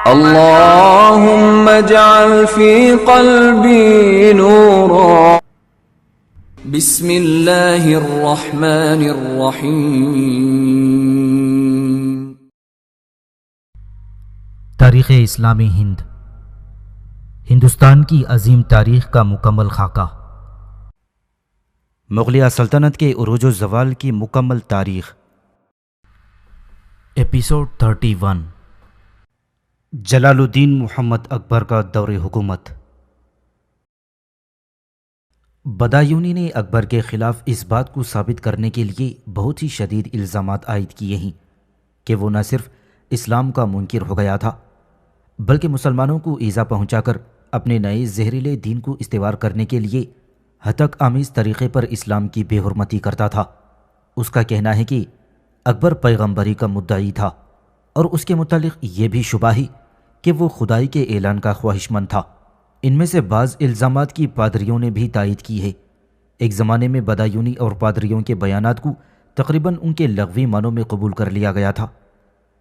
اللهم اجعل في قلبي نورا. بسم اللہ الرحمن الرحیم. تاریخ اسلامی ہند، ہندوستان کی عظیم تاریخ کا مکمل خاکہ. مغلیہ سلطنت کے عروج و زوال کی مکمل تاریخ. ایپیسوڈ 31. جلال الدین محمد اکبر کا دور حکومت. بدایونی نے اکبر کے خلاف اس بات کو ثابت کرنے کے لیے بہت ہی شدید الزامات عائد کیے ہیں کہ وہ نہ صرف اسلام کا منکر ہو گیا تھا بلکہ مسلمانوں کو ایذا پہنچا کر اپنے نئے زہریلے دین کو استوار کرنے کے لیے ہتک آمیز طریقے پر اسلام کی بے حرمتی کرتا تھا. اس کا کہنا ہے کہ اکبر پیغمبری کا مدعی تھا اور اس کے متعلق یہ بھی شبہ ہے کہ وہ خدائی کے اعلان کا خواہش مند تھا. ان میں سے بعض الزامات کی پادریوں نے بھی تائید کی ہے. ایک زمانے میں بدایونی اور پادریوں کے بیانات کو تقریباً ان کے لغوی معنوں میں قبول کر لیا گیا تھا،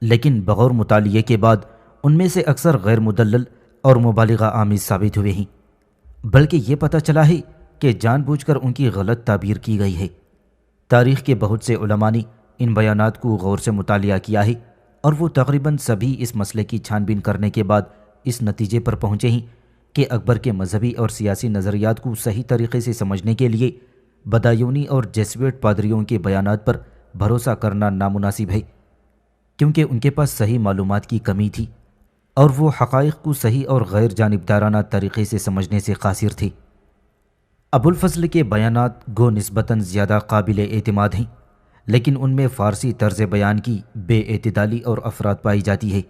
لیکن بغور مطالعے کے بعد ان میں سے اکثر غیر مدلل اور مبالغہ آمیز ثابت ہوئے ہیں، بلکہ یہ پتہ چلا ہے کہ جان بوجھ کر ان کی غلط تعبیر کی گئی ہے. تاریخ کے بہت سے علماء نے ان بیانات کو غور سے مطالعہ کیا ہے اور وہ تقریباً سبھی اس مسئلے کی چھان بین کرنے کے بعد اس نتیجے پر پہنچے ہیں کہ اکبر کے مذہبی اور سیاسی نظریات کو صحیح طریقے سے سمجھنے کے لیے بدایونی اور جیسویٹ پادریوں کے بیانات پر بھروسہ کرنا نامناسب ہے، کیونکہ ان کے پاس صحیح معلومات کی کمی تھی اور وہ حقائق کو صحیح اور غیر جانبدارانہ طریقے سے سمجھنے سے قاصر تھے. ابوالفضل کے بیانات گو نسبتاً زیادہ قابل اعتماد ہیں، لیکن ان میں فارسی طرز بیان کی بے اعتدالی اور افراد پائی جاتی ہے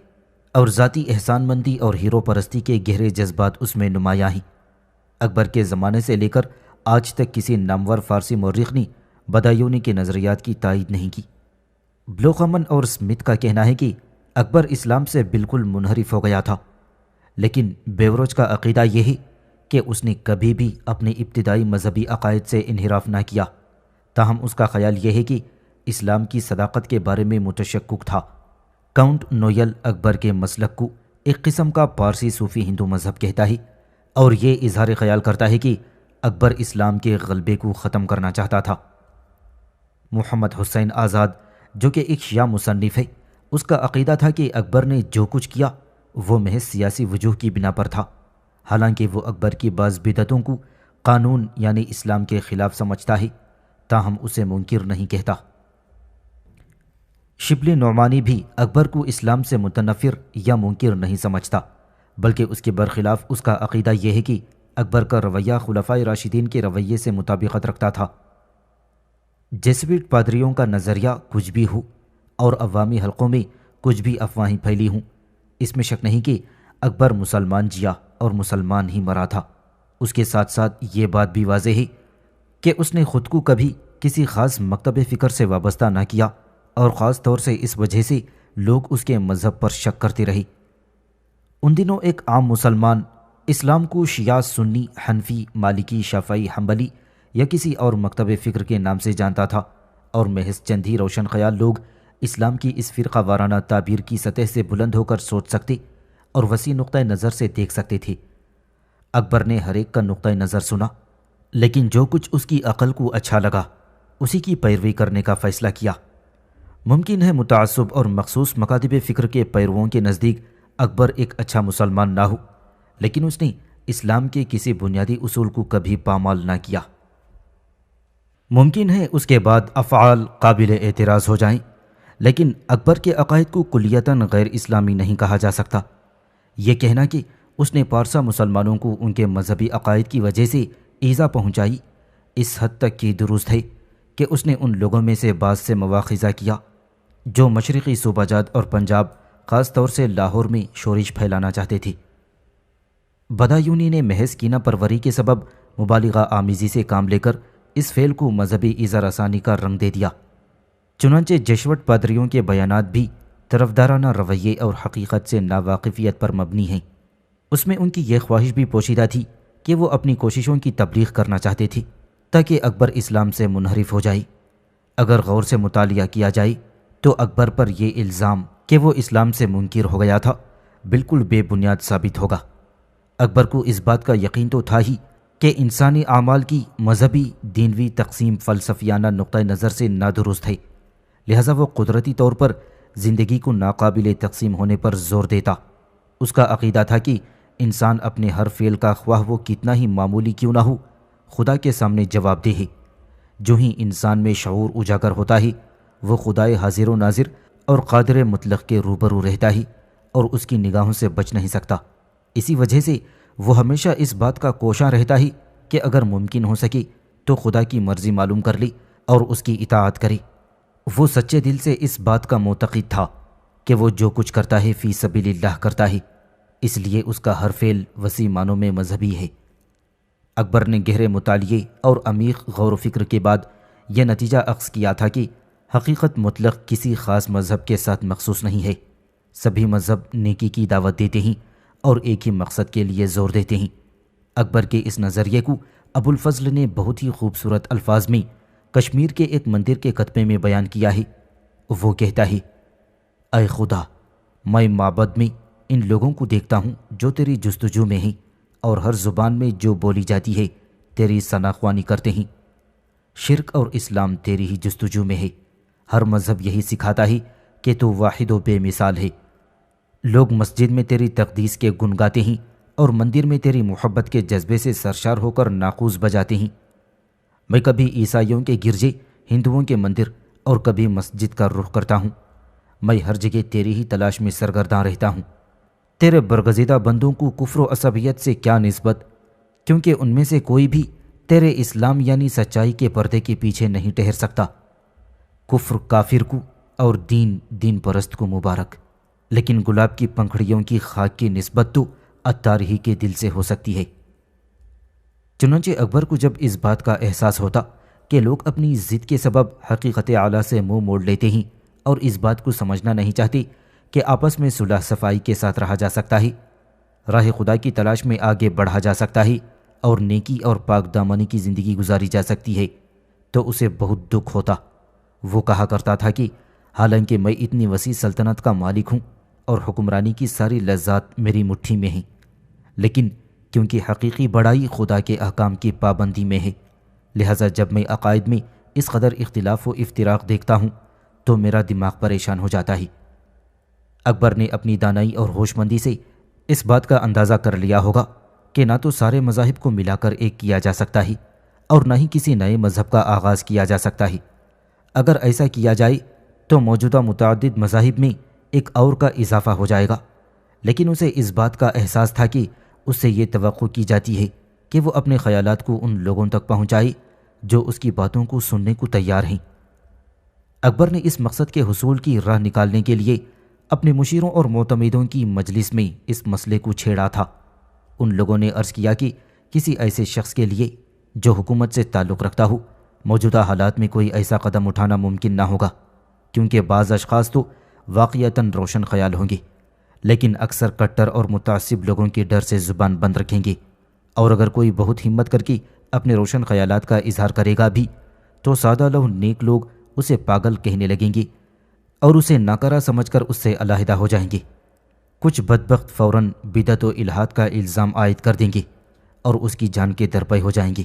اور ذاتی احسان مندی اور ہیرو پرستی کے گہرے جذبات اس میں نمایاں ہیں. اکبر کے زمانے سے لے کر آج تک کسی نامور فارسی مورخ نے بدایونی کے نظریات کی تائید نہیں کی. بلوخمن اور سمتھ کا کہنا ہے کہ اکبر اسلام سے بالکل منحرف ہو گیا تھا، لیکن بیوروچ کا عقیدہ یہ ہے کہ اس نے کبھی بھی اپنے ابتدائی مذہبی عقائد سے انحراف نہ کیا. تاہم اس کا خیال یہ ہے کہ اسلام کی صداقت کے بارے میں متشکک تھا. کاؤنٹ نویل اکبر کے مسلک کو ایک قسم کا پارسی صوفی ہندو مذہب کہتا ہے اور یہ اظہار خیال کرتا ہے کہ اکبر اسلام کے غلبے کو ختم کرنا چاہتا تھا. محمد حسین آزاد جو کہ ایک شیعہ مصنف ہے، اس کا عقیدہ تھا کہ اکبر نے جو کچھ کیا وہ محض سیاسی وجوہ کی بنا پر تھا، حالانکہ وہ اکبر کی بعض بدعتوں کو قانون یعنی اسلام کے خلاف سمجھتا ہے، تاہم اسے منکر نہیں کہتا. شبلی نعمانی بھی اکبر کو اسلام سے متنفر یا منکر نہیں سمجھتا، بلکہ اس کے برخلاف اس کا عقیدہ یہ ہے کہ اکبر کا رویہ خلفائے راشدین کے رویے سے مطابقت رکھتا تھا. جیسویٹ پادریوں کا نظریہ کچھ بھی ہو اور عوامی حلقوں میں کچھ بھی افواہیں پھیلی ہوں، اس میں شک نہیں کہ اکبر مسلمان جیا اور مسلمان ہی مرا تھا. اس کے ساتھ ساتھ یہ بات بھی واضح ہے کہ اس نے خود کو کبھی کسی خاص مکتب فکر سے وابستہ نہ کیا اور خاص طور سے اس وجہ سے لوگ اس کے مذہب پر شک کرتے رہے. ان دنوں ایک عام مسلمان اسلام کو شیعہ، سنی، حنفی، مالکی، شافعی، حنبلی یا کسی اور مکتب فکر کے نام سے جانتا تھا اور محض چند ہی روشن خیال لوگ اسلام کی اس فرقہ وارانہ تعبیر کی سطح سے بلند ہو کر سوچ سکتے اور وسیع نقطہ نظر سے دیکھ سکتے تھے. اکبر نے ہر ایک کا نقطہ نظر سنا، لیکن جو کچھ اس کی عقل کو اچھا لگا اسی کی پیروی کرنے کا فیصلہ کیا. ممکن ہے متعصب اور مخصوص مکاتب فکر کے پیرووں کے نزدیک اکبر ایک اچھا مسلمان نہ ہو، لیکن اس نے اسلام کے کسی بنیادی اصول کو کبھی پامال نہ کیا. ممکن ہے اس کے بعد افعال قابل اعتراض ہو جائیں، لیکن اکبر کے عقائد کو کلیتاً غیر اسلامی نہیں کہا جا سکتا. یہ کہنا کہ اس نے پارسا مسلمانوں کو ان کے مذہبی عقائد کی وجہ سے ایذا پہنچائی اس حد تک کی درست ہے کہ اس نے ان لوگوں میں سے بعض سے مواخذہ کیا جو مشرقی صوبہ جات اور پنجاب، خاص طور سے لاہور میں شورش پھیلانا چاہتے تھے. بدایونی نے محض کینہ پروری کے سبب مبالغہ آمیزی سے کام لے کر اس فعل کو مذہبی ایذا رسانی کا رنگ دے دیا. چنانچہ جیسوٹ پادریوں کے بیانات بھی طرفدارانہ رویے اور حقیقت سے ناواقفیت پر مبنی ہیں. اس میں ان کی یہ خواہش بھی پوشیدہ تھی کہ وہ اپنی کوششوں کی تبلیغ کرنا چاہتے تھے تاکہ اکبر اسلام سے منحرف ہو جائے. اگر غور سے مطالعہ کیا جائے تو اکبر پر یہ الزام کہ وہ اسلام سے منکر ہو گیا تھا بالکل بے بنیاد ثابت ہوگا۔ اکبر کو اس بات کا یقین تو تھا ہی کہ انسانی اعمال کی مذہبی دینوی تقسیم فلسفیانہ نقطہ نظر سے نادرست ہے، لہٰذا وہ قدرتی طور پر زندگی کو ناقابل تقسیم ہونے پر زور دیتا۔ اس کا عقیدہ تھا کہ انسان اپنے ہر فعل کا خواہ وہ کتنا ہی معمولی کیوں نہ ہو خدا کے سامنے جواب دہ ہے۔ جو ہی انسان میں شعور اجاگر ہوتا ہے وہ خدائے حاضر و ناظر اور قادر مطلق کے روبرو رہتا ہے اور اس کی نگاہوں سے بچ نہیں سکتا۔ اسی وجہ سے وہ ہمیشہ اس بات کا کوشاں رہتا ہے کہ اگر ممکن ہو سکے تو خدا کی مرضی معلوم کر لے اور اس کی اطاعت کرے۔ وہ سچے دل سے اس بات کا معتقد تھا کہ وہ جو کچھ کرتا ہے فی سبیل اللہ کرتا ہے، اس لیے اس کا ہر فعل وسیع معنوں میں مذہبی ہے۔ اکبر نے گہرے مطالعے اور عمیق غور و فکر کے بعد یہ نتیجہ اخذ کیا تھا کہ حقیقت مطلق کسی خاص مذہب کے ساتھ مخصوص نہیں ہے۔ سبھی مذہب نیکی کی دعوت دیتے ہیں اور ایک ہی مقصد کے لیے زور دیتے ہیں۔ اکبر کے اس نظریے کو ابو الفضل نے بہت ہی خوبصورت الفاظ میں کشمیر کے ایک مندر کے خطبے میں بیان کیا ہے۔ وہ کہتا ہے، اے خدا، میں معبد میں ان لوگوں کو دیکھتا ہوں جو تیری جستجو میں ہیں اور ہر زبان میں جو بولی جاتی ہے تیری ثناخوانی کرتے ہیں۔ شرک اور اسلام تیری ہی جستجو میں ہے۔ ہر مذہب یہی سکھاتا ہے کہ تو واحد و بے مثال ہے۔ لوگ مسجد میں تیری تقدیس کے گن گاتے ہیں اور مندر میں تیری محبت کے جذبے سے سرشار ہو کر ناقوس بجاتے ہیں۔ میں کبھی عیسائیوں کے گرجے، ہندوؤں کے مندر اور کبھی مسجد کا رخ کرتا ہوں۔ میں ہر جگہ تیری ہی تلاش میں سرگرداں رہتا ہوں۔ تیرے برگزیدہ بندوں کو کفر و عصبیت سے کیا نسبت، کیونکہ ان میں سے کوئی بھی تیرے اسلام یعنی سچائی کے پردے کے پیچھے نہیں ٹھہر سکتا۔ کفر کافر کو اور دین دین پرست کو مبارک، لیکن گلاب کی پنکھڑیوں کی خاک کی نسبت تو عطار ہی کے دل سے ہو سکتی ہے۔ چنانچہ اکبر کو جب اس بات کا احساس ہوتا کہ لوگ اپنی ضد کے سبب حقیقت اعلیٰ سے منہ موڑ لیتے ہیں اور اس بات کو سمجھنا نہیں چاہتے کہ آپس میں صلح صفائی کے ساتھ رہا جا سکتا ہے، راہ خدا کی تلاش میں آگے بڑھا جا سکتا ہے اور نیکی اور پاک دامنی کی زندگی گزاری جا سکتی ہے، تو اسے بہت دکھ ہوتا۔ وہ کہا کرتا تھا کہ حالانکہ میں اتنی وسیع سلطنت کا مالک ہوں اور حکمرانی کی ساری لذات میری مٹھی میں ہیں، لیکن کیونکہ حقیقی بڑائی خدا کے احکام کی پابندی میں ہے، لہٰذا جب میں عقائد میں اس قدر اختلاف و افتراق دیکھتا ہوں تو میرا دماغ پریشان ہو جاتا ہے۔ اکبر نے اپنی دانائی اور ہوش مندی سے اس بات کا اندازہ کر لیا ہوگا کہ نہ تو سارے مذاہب کو ملا کر ایک کیا جا سکتا ہے اور نہ ہی کسی نئے مذہب کا آغاز کیا جا سکتا ہے۔ اگر ایسا کیا جائے تو موجودہ متعدد مذاہب میں ایک اور کا اضافہ ہو جائے گا، لیکن اسے اس بات کا احساس تھا کہ اس سے یہ توقع کی جاتی ہے کہ وہ اپنے خیالات کو ان لوگوں تک پہنچائے جو اس کی باتوں کو سننے کو تیار ہیں۔ اکبر نے اس مقصد کے حصول کی راہ نکالنے کے لیے اپنے مشیروں اور معتمدوں کی مجلس میں اس مسئلے کو چھیڑا تھا۔ ان لوگوں نے عرض کیا کہ کسی ایسے شخص کے لیے جو حکومت سے تعلق رکھتا ہو موجودہ حالات میں کوئی ایسا قدم اٹھانا ممکن نہ ہوگا، کیونکہ بعض اشخاص تو واقعتاً روشن خیال ہوں گے، لیکن اکثر کٹر اور متعصب لوگوں کے ڈر سے زبان بند رکھیں گے، اور اگر کوئی بہت ہمت کر کے اپنے روشن خیالات کا اظہار کرے گا بھی تو سادہ لوح نیک لوگ اسے پاگل کہنے لگیں گے اور اسے ناکارہ سمجھ کر اس سے علیحدہ ہو جائیں گے۔ کچھ بدبخت فوراً بدعت و الحاد کا الزام عائد کر دیں گے اور اس کی جان کے درپے ہو جائیں گے۔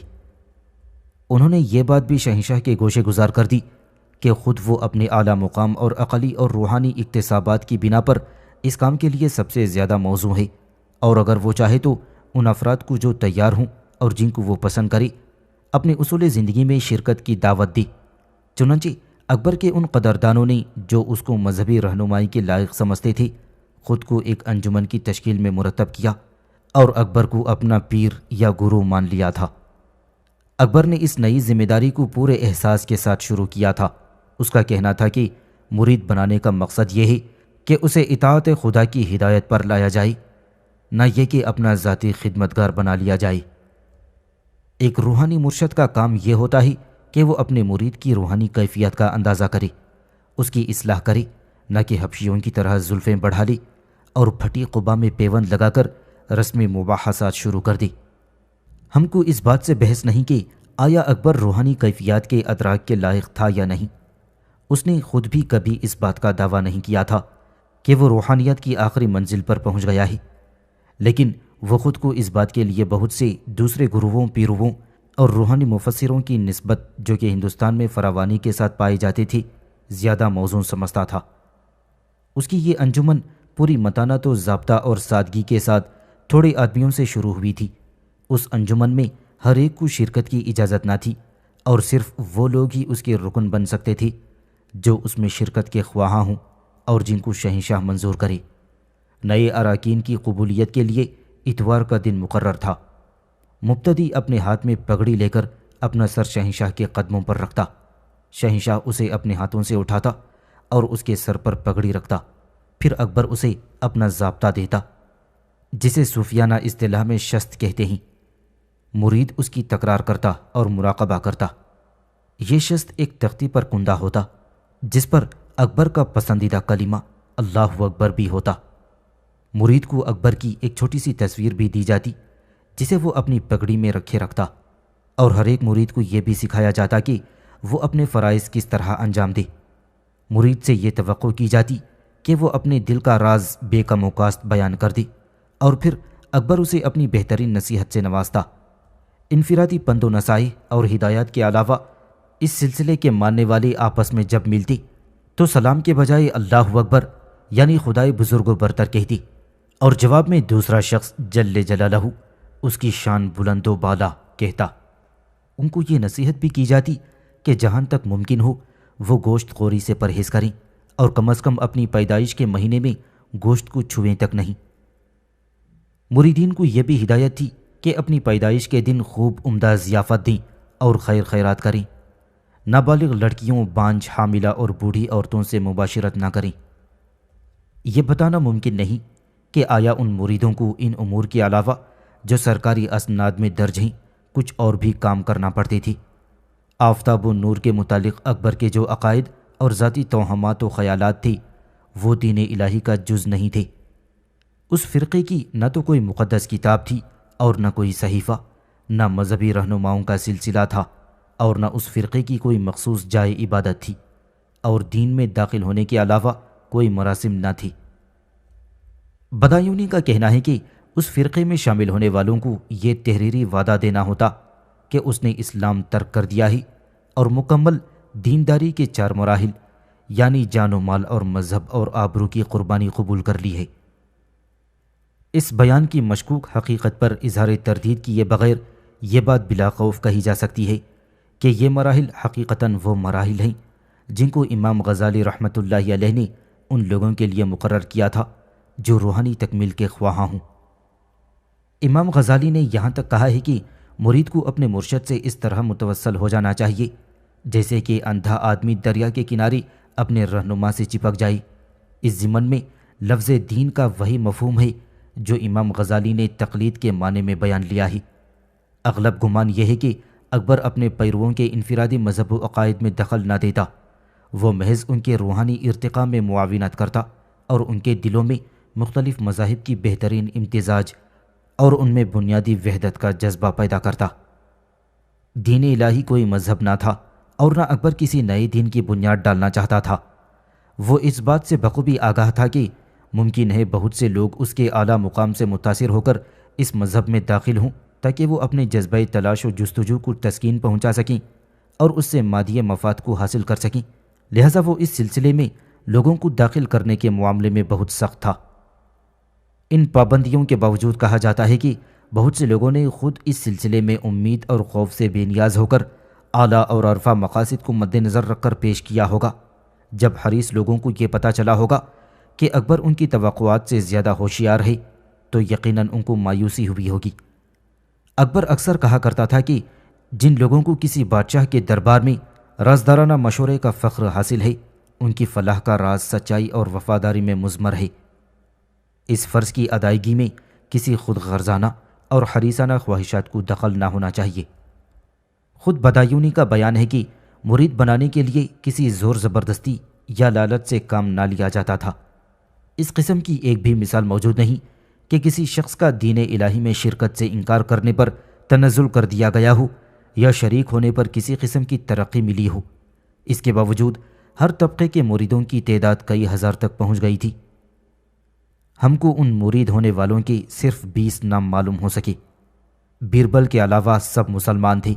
انہوں نے یہ بات بھی شہنشاہ کے گوشے گزار کر دی کہ خود وہ اپنے اعلیٰ مقام اور عقلی اور روحانی اکتسابات کی بنا پر اس کام کے لیے سب سے زیادہ موزوں ہے، اور اگر وہ چاہے تو ان افراد کو جو تیار ہوں اور جن کو وہ پسند کرے اپنے اصول زندگی میں شرکت کی دعوت دی۔ چنانچہ اکبر کے ان قدردانوں نے جو اس کو مذہبی رہنمائی کے لائق سمجھتے تھے خود کو ایک انجمن کی تشکیل میں مرتب کیا اور اکبر کو اپنا پیر یا گرو مان لیا تھا۔ اکبر نے اس نئی ذمہ داری کو پورے احساس کے ساتھ شروع کیا تھا۔ اس کا کہنا تھا کہ مرید بنانے کا مقصد یہ ہے کہ اسے اطاعت خدا کی ہدایت پر لایا جائے، نہ یہ کہ اپنا ذاتی خدمتگار بنا لیا جائے۔ ایک روحانی مرشد کا کام یہ ہوتا ہے کہ وہ اپنے مرید کی روحانی کیفیت کا اندازہ کرے، اس کی اصلاح کرے، نہ کہ حبشیوں کی طرح زلفیں بڑھا لے اور پھٹی قبا میں پیوند لگا کر رسم مباحثات شروع کر دے۔ ہم کو اس بات سے بحث نہیں کہ آیا اکبر روحانی کیفیات کے ادراک کے لائق تھا یا نہیں۔ اس نے خود بھی کبھی اس بات کا دعویٰ نہیں کیا تھا کہ وہ روحانیت کی آخری منزل پر پہنچ گیا ہے، لیکن وہ خود کو اس بات کے لیے بہت سے دوسرے گروہوں، پیرووں اور روحانی مفسروں کی نسبت جو کہ ہندوستان میں فراوانی کے ساتھ پائے جاتے تھے زیادہ موزوں سمجھتا تھا۔ اس کی یہ انجمن پوری متانت و ضابطہ اور سادگی کے ساتھ تھوڑے آدمیوں سے شروع ہوئی تھی۔ اس انجمن میں ہر ایک کو شرکت کی اجازت نہ تھی اور صرف وہ لوگ ہی اس کے رکن بن سکتے تھے جو اس میں شرکت کے خواہاں ہوں اور جن کو شہنشاہ منظور کرے۔ نئے اراکین کی قبولیت کے لیے اتوار کا دن مقرر تھا۔ مبتدی اپنے ہاتھ میں پگڑی لے کر اپنا سر شہنشاہ کے قدموں پر رکھتا، شہنشاہ اسے اپنے ہاتھوں سے اٹھاتا اور اس کے سر پر پگڑی رکھتا، پھر اکبر اسے اپنا ضابطہ دیتا جسے صوفیانہ اصطلاح میں شست کہتے ہیں۔ مرید اس کی تکرار کرتا اور مراقبہ کرتا۔ یہ شست ایک تختی پر کندہ ہوتا جس پر اکبر کا پسندیدہ کلمہ اللہ اکبر بھی ہوتا۔ مرید کو اکبر کی ایک چھوٹی سی تصویر بھی دی جاتی جسے وہ اپنی پگڑی میں رکھے رکھتا، اور ہر ایک مرید کو یہ بھی سکھایا جاتا کہ وہ اپنے فرائض کس طرح انجام دے۔ مرید سے یہ توقع کی جاتی کہ وہ اپنے دل کا راز بے کم و کاست بیان کر دے، اور پھر اکبر اسے اپنی بہترین نصیحت سے نوازتا۔ انفرادی پند و نصائح اور ہدایات کے علاوہ اس سلسلے کے ماننے والے آپس میں جب ملتے تو سلام کے بجائے اللہ اکبر یعنی خدائے بزرگ و برتر کہتی، اور جواب میں دوسرا شخص جل جلالہ اس کی شان بلند و بالا کہتا۔ ان کو یہ نصیحت بھی کی جاتی کہ جہاں تک ممکن ہو وہ گوشت خوری سے پرہیز کریں اور کم از کم اپنی پیدائش کے مہینے میں گوشت کو چھوئیں تک نہیں۔ مریدین کو یہ بھی ہدایت تھی کہ اپنی پیدائش کے دن خوب عمدہ ضیافت دیں اور خیر خیرات کریں۔ نابالغ لڑکیوں، بانجھ، حاملہ اور بوڑھی عورتوں سے مباشرت نہ کریں۔ یہ بتانا ممکن نہیں کہ آیا ان مریدوں کو ان امور کے علاوہ جو سرکاری اسناد میں درج ہیں کچھ اور بھی کام کرنا پڑتے تھے۔ آفتاب و نور کے متعلق اکبر کے جو عقائد اور ذاتی توہمات و خیالات تھے وہ دین الہی کا جز نہیں تھے۔ اس فرقے کی نہ تو کوئی مقدس کتاب تھی اور نہ کوئی صحیفہ، نہ مذہبی رہنماؤں کا سلسلہ تھا، اور نہ اس فرقے کی کوئی مخصوص جائے عبادت تھی، اور دین میں داخل ہونے کے علاوہ کوئی مراسم نہ تھی۔ بدایونی کا کہنا ہے کہ اس فرقے میں شامل ہونے والوں کو یہ تحریری وعدہ دینا ہوتا کہ اس نے اسلام ترک کر دیا ہے اور مکمل دینداری کے 4 مراحل یعنی جان و مال اور مذہب اور آبرو کی قربانی قبول کر لی ہے۔ اس بیان کی مشکوک حقیقت پر اظہار تردید کیے بغیر یہ بات بلا خوف کہی جا سکتی ہے کہ یہ مراحل حقیقتاً وہ مراحل ہیں جن کو امام غزالی رحمۃ اللہ علیہ نے ان لوگوں کے لیے مقرر کیا تھا جو روحانی تکمیل کے خواہاں ہوں۔ امام غزالی نے یہاں تک کہا ہے کہ مرید کو اپنے مرشد سے اس طرح متوسل ہو جانا چاہیے جیسے کہ اندھا آدمی دریا کے کنارے اپنے رہنما سے چپک جائے۔ اس ضمن میں لفظ دین کا وہی مفہوم ہے جو امام غزالی نے تقلید کے معنی میں بیان لیا ہے۔ اغلب گمان یہ ہے کہ اکبر اپنے پیرووں کے انفرادی مذہب و عقائد میں دخل نہ دیتا، وہ محض ان کے روحانی ارتقاء میں معاونت کرتا اور ان کے دلوں میں مختلف مذاہب کی بہترین امتزاج اور ان میں بنیادی وحدت کا جذبہ پیدا کرتا۔ دین الہی کوئی مذہب نہ تھا اور نہ اکبر کسی نئے دین کی بنیاد ڈالنا چاہتا تھا۔ وہ اس بات سے بخوبی آگاہ تھا کہ ممکن ہے بہت سے لوگ اس کے اعلیٰ مقام سے متاثر ہو کر اس مذہب میں داخل ہوں تاکہ وہ اپنے جذبہ تلاش و جستجو کو تسکین پہنچا سکیں اور اس سے مادی مفاد کو حاصل کر سکیں، لہٰذا وہ اس سلسلے میں لوگوں کو داخل کرنے کے معاملے میں بہت سخت تھا۔ ان پابندیوں کے باوجود کہا جاتا ہے کہ بہت سے لوگوں نے خود اس سلسلے میں امید اور خوف سے بے نیاز ہو کر اعلیٰ اور عرفہ مقاصد کو مد نظر رکھ کر پیش کیا ہوگا۔ جب حریص لوگوں کو یہ پتہ چلا ہوگا کہ اکبر ان کی توقعات سے زیادہ ہوشیار ہے تو یقیناً ان کو مایوسی ہوئی ہوگی۔ اکبر اکثر کہا کرتا تھا کہ جن لوگوں کو کسی بادشاہ کے دربار میں رازدارانہ مشورے کا فخر حاصل ہے ان کی فلاح کا راز سچائی اور وفاداری میں مضمر ہے۔ اس فرض کی ادائیگی میں کسی خود غرضانہ اور حریصانہ خواہشات کو دخل نہ ہونا چاہیے۔ خود بدایونی کا بیان ہے کہ مرید بنانے کے لیے کسی زور زبردستی یا لالچ سے کام نہ لیا جاتا تھا۔ اس قسم کی ایک بھی مثال موجود نہیں کہ کسی شخص کا دین الہی میں شرکت سے انکار کرنے پر تنزل کر دیا گیا ہو یا شریک ہونے پر کسی قسم کی ترقی ملی ہو۔ اس کے باوجود ہر طبقے کے مریدوں کی تعداد کئی ہزار تک پہنچ گئی تھی۔ ہم کو ان مرید ہونے والوں کے صرف 20 نام معلوم ہو سکے۔ بیربل کے علاوہ سب مسلمان تھے۔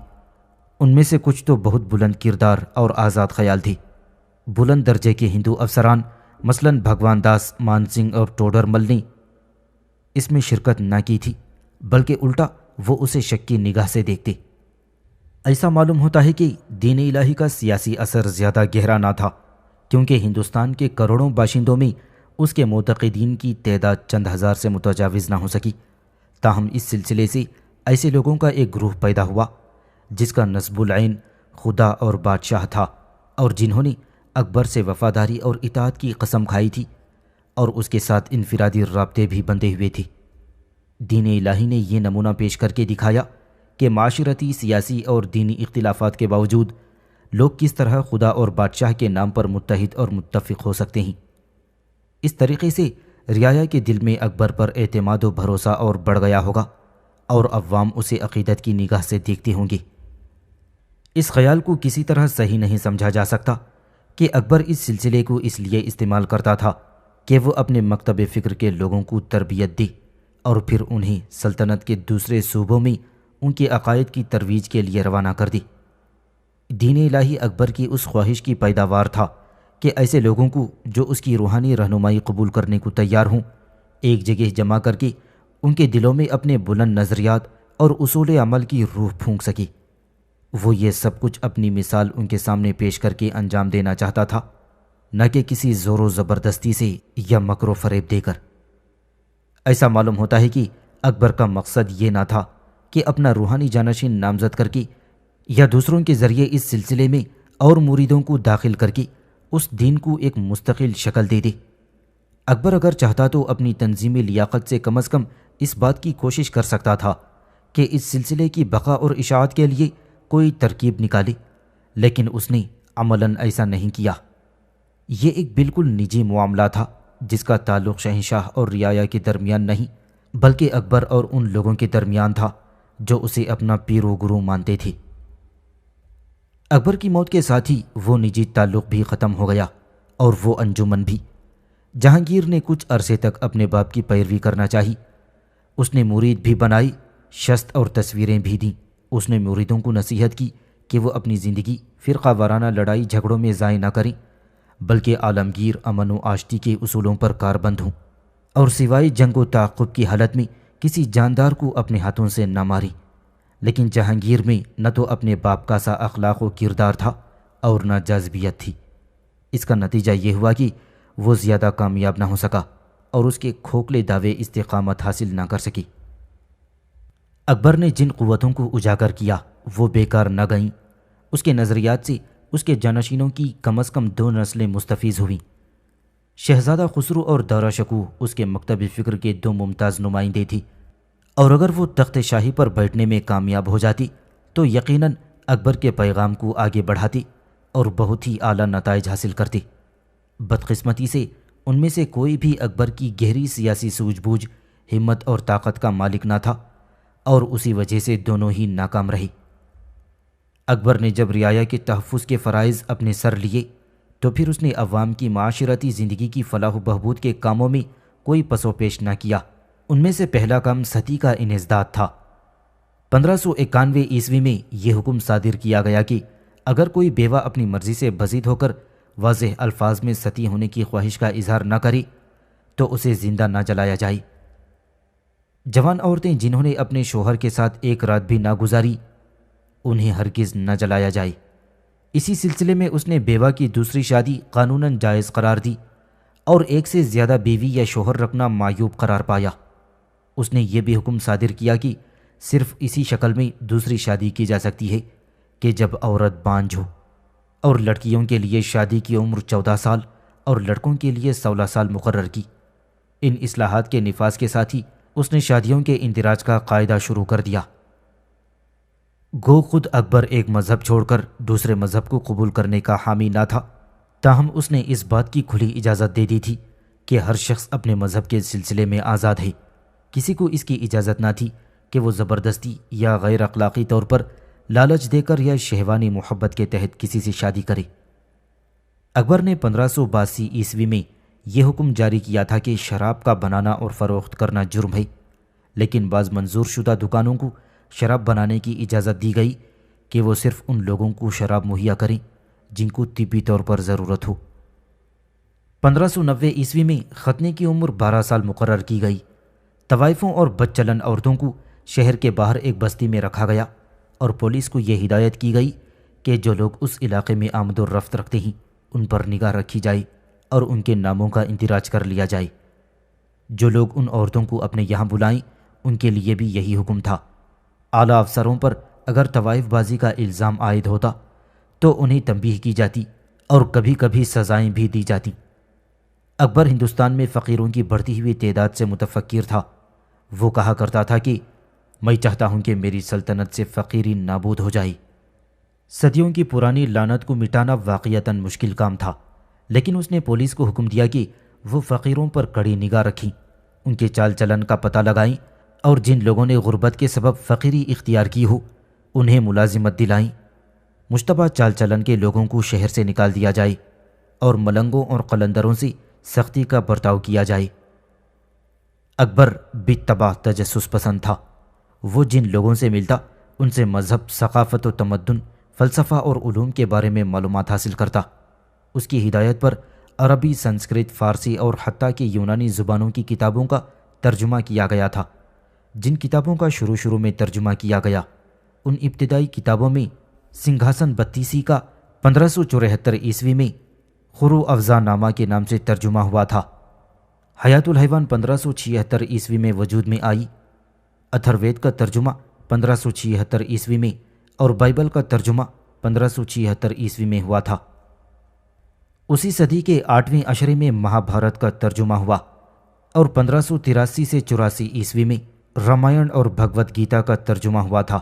ان میں سے کچھ تو بہت بلند کردار اور آزاد خیال تھے۔ بلند درجے کے ہندو افسران مثلاً بھگوان داس، مان سنگھ اور ٹوڈر مل نے اس میں شرکت نہ کی تھی، بلکہ الٹا وہ اسے شک کی نگاہ سے دیکھتے۔ ایسا معلوم ہوتا ہے کہ دین الہی کا سیاسی اثر زیادہ گہرا نہ تھا، کیونکہ ہندوستان کے کروڑوں باشندوں میں اس کے معتقدین کی تعداد چند ہزار سے متجاوز نہ ہو سکی۔ تاہم اس سلسلے سے ایسے لوگوں کا ایک گروہ پیدا ہوا جس کا نصب العین خدا اور بادشاہ تھا، اور جنہوں نے اکبر سے وفاداری اور اطاعت کی قسم کھائی تھی اور اس کے ساتھ انفرادی رابطے بھی بندھے ہوئے تھے۔ دین الہی نے یہ نمونہ پیش کر کے دکھایا کہ معاشرتی، سیاسی اور دینی اختلافات کے باوجود لوگ کس طرح خدا اور بادشاہ کے نام پر متحد اور متفق ہو سکتے ہیں۔ اس طریقے سے رعایا کے دل میں اکبر پر اعتماد و بھروسہ اور بڑھ گیا ہوگا، اور عوام اسے عقیدت کی نگاہ سے دیکھتے ہوں گے۔ اس خیال کو کسی طرح صحیح نہیں سمجھا جا سکتا کہ اکبر اس سلسلے کو اس لیے استعمال کرتا تھا کہ وہ اپنے مکتب فکر کے لوگوں کو تربیت دے اور پھر انہیں سلطنت کے دوسرے صوبوں میں ان کے عقائد کی ترویج کے لیے روانہ کر دے۔ دین الہی اکبر کی اس خواہش کی پیداوار تھا کہ ایسے لوگوں کو جو اس کی روحانی رہنمائی قبول کرنے کو تیار ہوں، ایک جگہ جمع کر کے ان کے دلوں میں اپنے بلند نظریات اور اصول عمل کی روح پھونک سکے۔ وہ یہ سب کچھ اپنی مثال ان کے سامنے پیش کر کے انجام دینا چاہتا تھا، نہ کہ کسی زور و زبردستی سے یا مکر و فریب دے کر۔ ایسا معلوم ہوتا ہے کہ اکبر کا مقصد یہ نہ تھا کہ اپنا روحانی جانشین نامزد کر کے یا دوسروں کے ذریعے اس سلسلے میں اور مریدوں کو داخل کر کے اس دین کو ایک مستقل شکل دے دے۔ اکبر اگر چاہتا تو اپنی تنظیمی لیاقت سے کم از کم اس بات کی کوشش کر سکتا تھا کہ اس سلسلے کی بقا اور اشاعت کے لیے کوئی ترکیب نکالے، لیکن اس نے عملاً ایسا نہیں کیا۔ یہ ایک بالکل نجی معاملہ تھا جس کا تعلق شہنشاہ اور رعایا کے درمیان نہیں، بلکہ اکبر اور ان لوگوں کے درمیان تھا جو اسے اپنا پیر و گرو مانتے تھے۔ اکبر کی موت کے ساتھ ہی وہ نجی تعلق بھی ختم ہو گیا اور وہ انجمن بھی۔ جہانگیر نے کچھ عرصے تک اپنے باپ کی پیروی کرنا چاہی۔ اس نے مرید بھی بنائی، شست اور تصویریں بھی دیں۔ اس نے مریدوں کو نصیحت کی کہ وہ اپنی زندگی فرقہ وارانہ لڑائی جھگڑوں میں ضائع نہ کریں، بلکہ عالمگیر امن و آشتی کے اصولوں پر کاربند ہوں، اور سوائے جنگ و تعاقب کی حالت میں کسی جاندار کو اپنے ہاتھوں سے نہ ماریں۔ لیکن جہانگیر میں نہ تو اپنے باپ کا سا اخلاق و کردار تھا اور نہ جاذبیت تھی۔ اس کا نتیجہ یہ ہوا کہ وہ زیادہ کامیاب نہ ہو سکا اور اس کے کھوکھلے دعوے استقامت حاصل نہ کر سکی۔ اکبر نے جن قوتوں کو اجاگر کیا وہ بیکار نہ گئیں۔ اس کے نظریات سے اس کے جانشینوں کی کم از کم 2 نسلیں مستفیض ہوئیں۔ شہزادہ خسرو اور دارا شکوہ اس کے مکتب فکر کے 2 ممتاز نمائندے تھی، اور اگر وہ تخت شاہی پر بیٹھنے میں کامیاب ہو جاتی تو یقیناً اکبر کے پیغام کو آگے بڑھاتی اور بہت ہی اعلیٰ نتائج حاصل کرتی۔ بدقسمتی سے ان میں سے کوئی بھی اکبر کی گہری سیاسی سوجھ بوجھ، ہمت اور طاقت کا مالک نہ تھا، اور اسی وجہ سے دونوں ہی ناکام رہی۔ اکبر نے جب رعایا کے تحفظ کے فرائض اپنے سر لیے تو پھر اس نے عوام کی معاشرتی زندگی کی فلاح و بہبود کے کاموں میں کوئی پس و پیش نہ کیا۔ ان میں سے پہلا کام ستی کا انسداد تھا۔ 1591 عیسوی میں یہ حکم صادر کیا گیا کہ اگر کوئی بیوہ اپنی مرضی سے بزید ہو کر واضح الفاظ میں ستی ہونے کی خواہش کا اظہار نہ کرے تو اسے زندہ نہ جلایا جائے۔ جوان عورتیں جنہوں نے اپنے شوہر کے ساتھ ایک رات بھی نہ گزاری انہیں ہرگز نہ جلایا جائے۔ اسی سلسلے میں اس نے بیوہ کی دوسری شادی قانوناً جائز قرار دی اور ایک سے زیادہ بیوی یا شوہر رکھنا معیوب قرار پایا۔ اس نے یہ بھی حکم صادر کیا کہ صرف اسی شکل میں دوسری شادی کی جا سکتی ہے کہ جب عورت بانجھ ہو، اور لڑکیوں کے لیے شادی کی عمر 14 سال اور لڑکوں کے لیے 16 سال مقرر کی۔ ان اصلاحات کے نفاذ کے ساتھ ہی اس نے شادیوں کے اندراج کا قاعدہ شروع کر دیا۔ گو خود اکبر ایک مذہب چھوڑ کر دوسرے مذہب کو قبول کرنے کا حامی نہ تھا، تاہم اس نے اس بات کی کھلی اجازت دے دی تھی کہ ہر شخص اپنے مذہب کے سلسلے میں آزاد ہے۔ کسی کو اس کی اجازت نہ تھی کہ وہ زبردستی یا غیر اخلاقی طور پر لالچ دے کر یا شہوانی محبت کے تحت کسی سے شادی کرے۔ اکبر نے 1582 عیسوی میں یہ حکم جاری کیا تھا کہ شراب کا بنانا اور فروخت کرنا جرم ہے، لیکن بعض منظور شدہ دکانوں کو شراب بنانے کی اجازت دی گئی کہ وہ صرف ان لوگوں کو شراب مہیا کریں جن کو طبی طور پر ضرورت ہو۔ 1590 عیسوی میں ختنے کی عمر 12 سال مقرر کی گئی۔ طوائفوں اور بد چلن عورتوں کو شہر کے باہر ایک بستی میں رکھا گیا اور پولیس کو یہ ہدایت کی گئی کہ جو لوگ اس علاقے میں آمد و رفت رکھتے ہیں ان پر نگاہ رکھی جائے اور ان کے ناموں کا اندراج کر لیا جائے۔ جو لوگ ان عورتوں کو اپنے یہاں بلائیں ان کے لیے بھی یہی حکم تھا۔ اعلیٰ افسروں پر اگر طوائف بازی کا الزام عائد ہوتا تو انہیں تنبیہ کی جاتی اور کبھی کبھی سزائیں بھی دی جاتی۔ اکبر ہندوستان میں فقیروں کی بڑھتی ہوئی تعداد سے متفکر تھا۔ وہ کہا کرتا تھا کہ میں چاہتا ہوں کہ میری سلطنت سے فقیری نابود ہو جائے۔ صدیوں کی پرانی لعنت کو مٹانا واقعتاً مشکل کام تھا، لیکن اس نے پولیس کو حکم دیا کہ وہ فقیروں پر کڑی نگاہ رکھیں، ان کے چال چلن کا پتہ لگائیں اور جن لوگوں نے غربت کے سبب فقیری اختیار کی ہو انہیں ملازمت دلائیں۔ مشتبہ چال چلن کے لوگوں کو شہر سے نکال دیا جائے اور ملنگوں اور قلندروں سے سختی کا برتاؤ کیا جائے۔ اکبر بالطبع تجسس پسند تھا۔ وہ جن لوگوں سے ملتا ان سے مذہب، ثقافت و تمدن، فلسفہ اور علوم کے بارے میں معلومات حاصل کرتا۔ اس کی ہدایت پر عربی، سنسکرت، فارسی اور حتیٰ کہ یونانی زبانوں کی کتابوں کا ترجمہ کیا گیا تھا۔ جن کتابوں کا شروع میں ترجمہ کیا گیا ان ابتدائی کتابوں میں سنگھاسن بتیسی کا 1574 عیسوی میں خرو افزا نامہ کے نام سے ترجمہ ہوا تھا۔ حیات الحیوان 1576 عیسوی میں وجود میں آئی۔ اتھروید کا ترجمہ 1576 عیسوی میں اور بائبل کا ترجمہ 1576 عیسوی میں ہوا تھا۔ اسی صدی کے 8ویں عشرے میں مہابھارت کا ترجمہ ہوا اور 1583 سے 84 عیسوی میں رامائن اور بھگوت گیتا کا ترجمہ ہوا تھا۔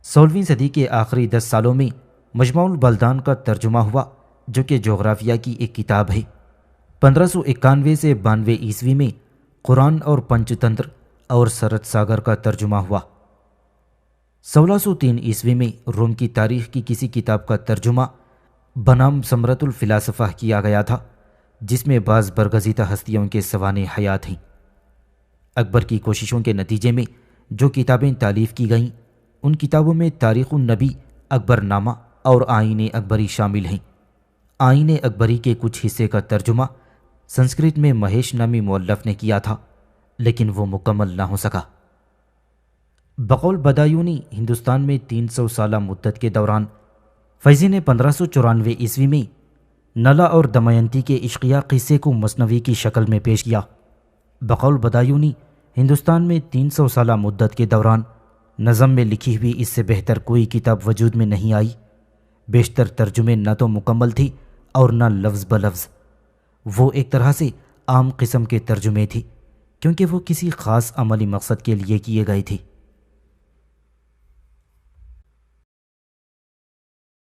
16ویں صدی کے آخری 10 سالوں میں مجموع البلدان کا ترجمہ ہوا جو کہ جغرافیہ کی ایک کتاب ہے۔ 1591 سے 92 عیسوی میں قرآن اور پنچ تنتر اور سرت ساگر کا ترجمہ ہوا۔ 1603 عیسوی میں روم کی تاریخ کی کسی کتاب کا ترجمہ بنام ثمرۃ الفلاسفہ کیا گیا تھا جس میں بعض برگزیدہ ہستیوں کے سوانح حیات ہیں۔ اکبر کی کوششوں کے نتیجے میں جو کتابیں تالیف کی گئیں ان کتابوں میں تاریخ النبی، اکبر نامہ اور آئین اکبری شامل ہیں۔ آئین اکبری کے کچھ حصے کا ترجمہ سنسکرت میں مہیش نامی مؤلف نے کیا تھا لیکن وہ مکمل نہ ہو سکا۔ بقول بدایونی ہندوستان میں 300 سالہ مدت کے دوران فیضی نے 1594 عیسوی میں نلا اور دمینتی کے عشقیہ قصے کو مثنوی کی شکل میں پیش کیا۔ بقول بدایونی ہندوستان میں 300 سالہ مدت کے دوران نظم میں لکھی ہوئی اس سے بہتر کوئی کتاب وجود میں نہیں آئی۔ بیشتر ترجمے نہ تو مکمل تھی اور نہ لفظ بلفظ۔ وہ ایک طرح سے عام قسم کے ترجمے تھے کیونکہ وہ کسی خاص عملی مقصد کے لیے کیے گئے تھے۔